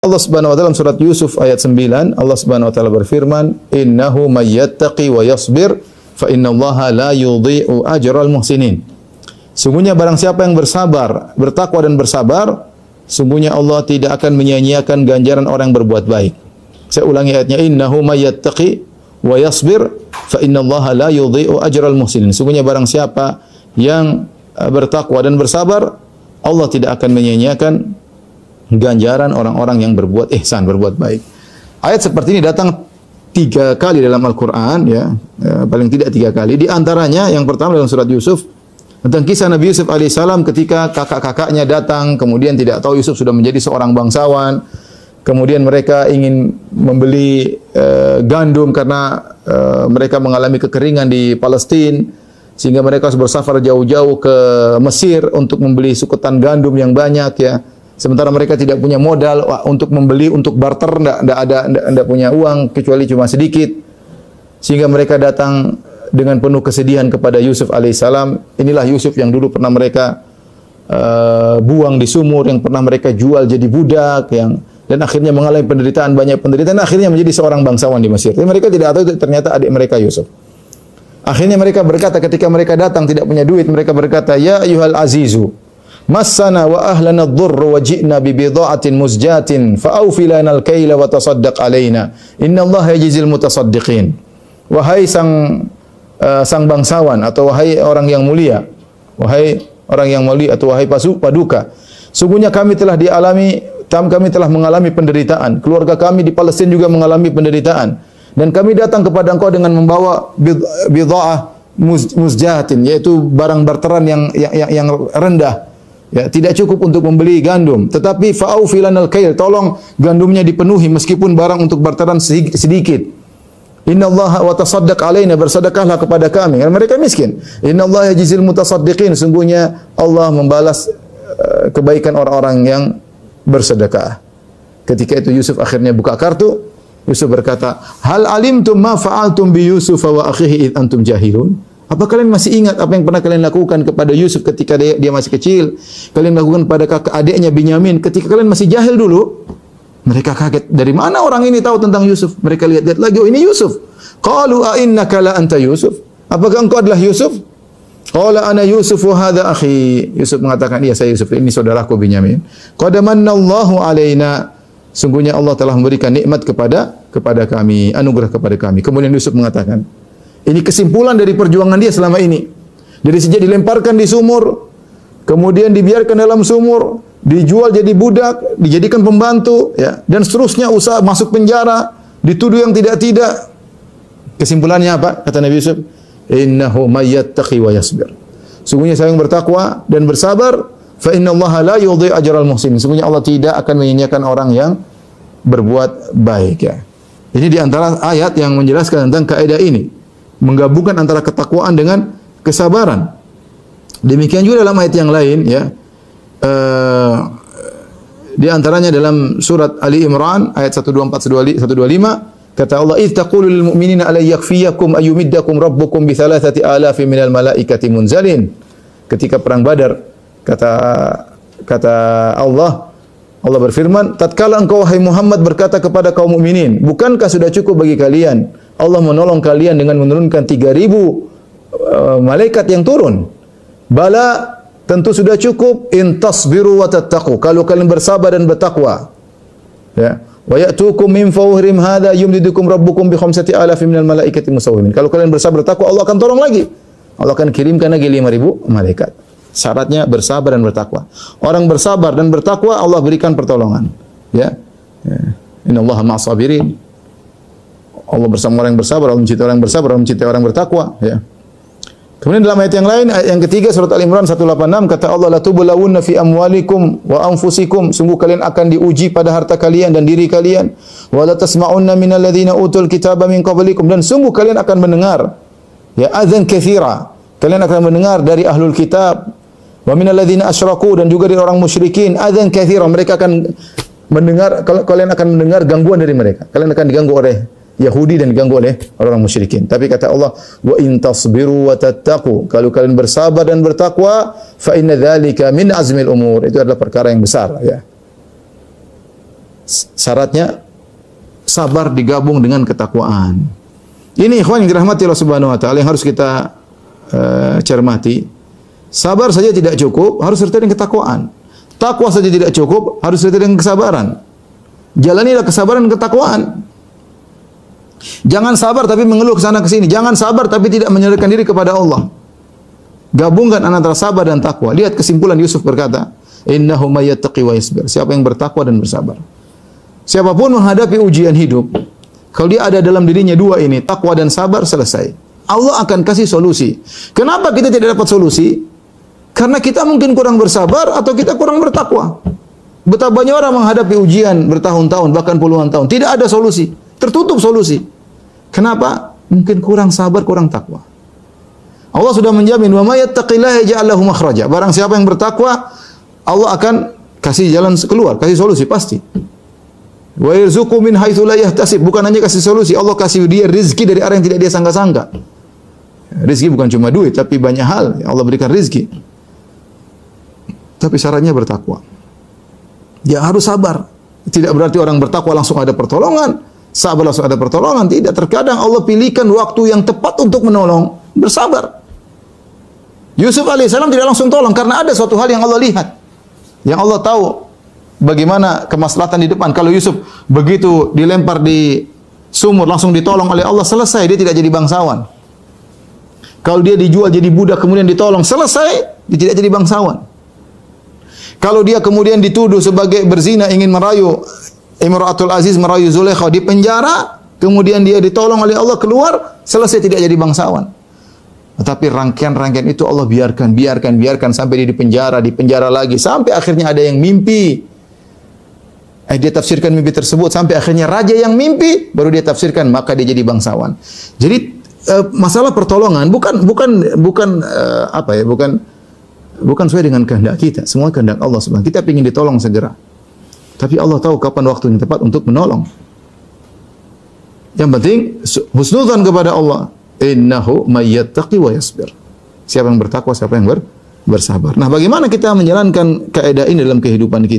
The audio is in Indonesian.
Allah Subhanahu wa taala dalam surat Yusuf ayat 9, Allah Subhanahu wa taala berfirman, "Innahu may yattaqi wa yasbir fa innallaha la yudhi'u ajral muhsinin." Sungguhnya barang siapa yang bersabar, bertakwa dan bersabar, sungguhnya Allah tidak akan menyia-nyiakan ganjaran orang yang berbuat baik. Saya ulangi ayatnya, "Innahu may yattaqi wa yasbir fa innallaha la yudhi'u ajral muhsinin." Sungguhnya barang siapa yang bertakwa dan bersabar, Allah tidak akan menyia-nyiakan ganjaran orang-orang yang berbuat ihsan, berbuat baik. Ayat seperti ini datang 3 kali dalam Al-Quran, ya, paling tidak 3 kali. Di antaranya yang pertama dalam surat Yusuf tentang kisah Nabi Yusuf alaihissalam ketika kakak-kakaknya datang, kemudian tidak tahu Yusuf sudah menjadi seorang bangsawan. Kemudian mereka ingin membeli gandum karena mereka mengalami kekeringan di Palestina, sehingga mereka harus bersafar jauh-jauh ke Mesir untuk membeli suketan gandum yang banyak, ya. Sementara mereka tidak punya modal untuk membeli, untuk barter, tidak punya uang kecuali cuma sedikit. Sehingga mereka datang dengan penuh kesedihan kepada Yusuf alaihissalam. Inilah Yusuf yang dulu pernah mereka buang di sumur, yang pernah mereka jual jadi budak, dan akhirnya mengalami penderitaan, banyak penderitaan, akhirnya menjadi seorang bangsawan di Mesir. Tapi mereka tidak tahu itu ternyata adik mereka Yusuf. Akhirnya mereka berkata ketika mereka datang tidak punya duit, mereka berkata, "Ya ayyuhal azizu, massana wa ahlana ad-durr wa ji'na bi bidha'atin muzjatin fa awfi lana al-kayla wa tasaddaq alaina innallaha yajzil mutasaddiqin." Wahai sang bangsawan atau wahai orang yang mulia, atau wahai paduka, sungguhnya kami telah mengalami penderitaan, keluarga kami di Palestina juga mengalami penderitaan, dan kami datang kepada engkau dengan membawa bidha'ah muzjatin, yaitu barang barteran yang rendah. Ya, tidak cukup untuk membeli gandum, tetapi fa'aufi lanal kail, tolong gandumnya dipenuhi meskipun barang untuk barteran sedikit. Innallaha wa tasaddaq alaina, bersedekahlah kepada kami, karena mereka miskin. Innallaha yajzil mutasaddiqin, sungguhnya Allah membalas kebaikan orang-orang yang bersedekah. Ketika itu Yusuf akhirnya buka kartu. Yusuf berkata, "Hal alimtum ma fa'altum bi Yusuf wa akhihi id antum jahilun?" Apa kalian masih ingat apa yang pernah kalian lakukan kepada Yusuf ketika dia masih kecil? Kalian lakukan pada kakak adiknya Binyamin ketika kalian masih jahil dulu? Mereka kaget. Dari mana orang ini tahu tentang Yusuf? Mereka lihat-lihat lagi, oh ini Yusuf. Qalu a innaka la anta Yusuf? Apakah engkau adalah Yusuf? Qala ana Yusuf wa hadha akhi. Yusuf mengatakan, iya saya Yusuf, ini saudaraku Binyamin. Qad manallahu alaina. Sungguhnya Allah telah memberikan nikmat kepada kami, anugerah kepada kami. Kemudian Yusuf mengatakan, ini kesimpulan dari perjuangan dia selama ini. Dari sejak dilemparkan di sumur, kemudian dibiarkan dalam sumur, dijual jadi budak, dijadikan pembantu, ya, dan seterusnya usaha masuk penjara, dituduh yang tidak-tidak. Kesimpulannya apa? Kata Nabi Yusuf, innahu may yattaqi wa yasbir. Sungguhnya saya yang bertakwa dan bersabar, fa innallaha la yudhi ajral muhsinin. Sungguhnya Allah tidak akan menyia-nyiakan orang yang berbuat baik, ya. Ini di antara ayat yang menjelaskan tentang kaidah ini. Menggabungkan antara ketakwaan dengan kesabaran. Demikian juga dalam ayat yang lain, ya. Di antaranya dalam surat Ali Imran ayat 124 125 kata Allah, "Idz taqulu lil mu'minina ala yakfiyakum ayyumiddakum rabbukum bi 3,000 minal malaikati munzalin." Ketika perang Badar, kata Allah berfirman, tatkala engkau wahai Muhammad berkata kepada kaum mukminin, bukankah sudah cukup bagi kalian Allah menolong kalian dengan menurunkan 3,000 malaikat yang turun? Bala, tentu sudah cukup, in tasbiru wa tattaqu, kalau kalian bersabar dan bertakwa. Ya. Wa ya'tukum min fawhrim hadza yumdidukum rabbukum bi 5,000 minal malaikati musawwimin. Kalau kalian bersabar bertakwa, Allah akan tolong lagi. Allah akan kirimkan lagi 5,000 malaikat. Syaratnya bersabar dan bertakwa. Orang bersabar dan bertakwa, Allah berikan pertolongan. Ya. Innallaha ma'as sabirin. Allah bersama orang yang bersabar, Allah mencintai orang yang bersabar, Allah mencintai orang yang bertakwa, ya. Kemudian dalam ayat yang lain, ayat yang ketiga surat Al-Imran 186 kata Allah, la tublawunna fi amwalikum wa anfusikum, sungguh kalian akan diuji pada harta kalian dan diri kalian, wa la tasma'unna minal ladzina utul kitaba min qablikum, dan sungguh kalian akan mendengar, ya, adzan katsira, kalian akan mendengar dari ahlul kitab, wa minal ladzina asyraku, dan juga dari orang musyrikin, adzan katsira, mereka akan mendengar, kalian akan mendengar gangguan dari mereka, kalian akan diganggu oleh Yahudi dan diganggu oleh orang musyrikin. Tapi kata Allah, wa in tasbiru wa tattaqu, kalau kalian bersabar dan bertakwa, fa inna dzalika min azmil umur, itu adalah perkara yang besar, ya. syaratnya sabar digabung dengan ketakwaan. Ini ikhwan yang dirahmati Allah Subhanahu wa taala yang harus kita cermati. Sabar saja tidak cukup, harus sertai dengan ketakwaan. Takwa saja tidak cukup, harus sertai dengan kesabaran. Jalanilah kesabaran dan ketakwaan. Jangan sabar tapi mengeluh ke sana ke sini. Jangan sabar tapi tidak menyerahkan diri kepada Allah. Gabungkan antara sabar dan takwa. Lihat kesimpulan Yusuf berkata, "Innahu may yattaqi wa yasbir." Siapa yang bertakwa dan bersabar. Siapapun menghadapi ujian hidup, kalau dia ada dalam dirinya dua ini, takwa dan sabar, selesai. Allah akan kasih solusi. Kenapa kita tidak dapat solusi? Karena kita mungkin kurang bersabar atau kita kurang bertakwa. Betapa banyak orang menghadapi ujian bertahun-tahun, bahkan puluhan tahun. Tidak ada solusi. Tertutup solusi. Kenapa? Mungkin kurang sabar, kurang takwa. Allah sudah menjamin, "Wa may yattaqillaha yaj'al lahu makhraja." Barang siapa yang bertakwa, Allah akan kasih jalan keluar, kasih solusi pasti. Wa yarzuqu min haitsu la yahtasib. Bukan hanya kasih solusi, Allah kasih dia rezeki dari arah yang tidak dia sangka-sangka. Rezeki bukan cuma duit, tapi banyak hal Allah berikan rezeki. Tapi syaratnya bertakwa. Ya harus sabar. Tidak berarti orang bertakwa langsung ada pertolongan. Sabar langsung ada pertolongan. Tidak. Terkadang Allah pilihkan waktu yang tepat untuk menolong. Bersabar. Yusuf alaihissalam tidak langsung tolong karena ada suatu hal yang Allah lihat. Yang Allah tahu bagaimana kemaslahatan di depan. Kalau Yusuf begitu dilempar di sumur langsung ditolong oleh Allah, selesai, dia tidak jadi bangsawan. Kalau dia dijual jadi budak kemudian ditolong, selesai, dia tidak jadi bangsawan. Kalau dia kemudian dituduh sebagai berzina, ingin merayu Imratul Aziz, merayu Zulaikha, di penjara, kemudian dia ditolong oleh Allah, keluar, selesai, tidak jadi bangsawan. Tetapi rangkaian-rangkaian itu Allah biarkan sampai dia di penjara lagi, sampai akhirnya ada yang mimpi. Dia tafsirkan mimpi tersebut sampai akhirnya raja yang mimpi, baru dia tafsirkan, maka dia jadi bangsawan. Jadi masalah pertolongan bukan sesuai dengan kehendak kita. Semua kehendak Allah Subhanahu. Kita ingin ditolong segera. Tapi Allah tahu kapan waktu yang tepat untuk menolong. Yang penting husnudzan kepada Allah. Innahu may yattaqi wa yasbir. Siapa yang bertakwa, siapa yang bersabar. Nah, bagaimana kita menjalankan kaidah ini dalam kehidupan kita?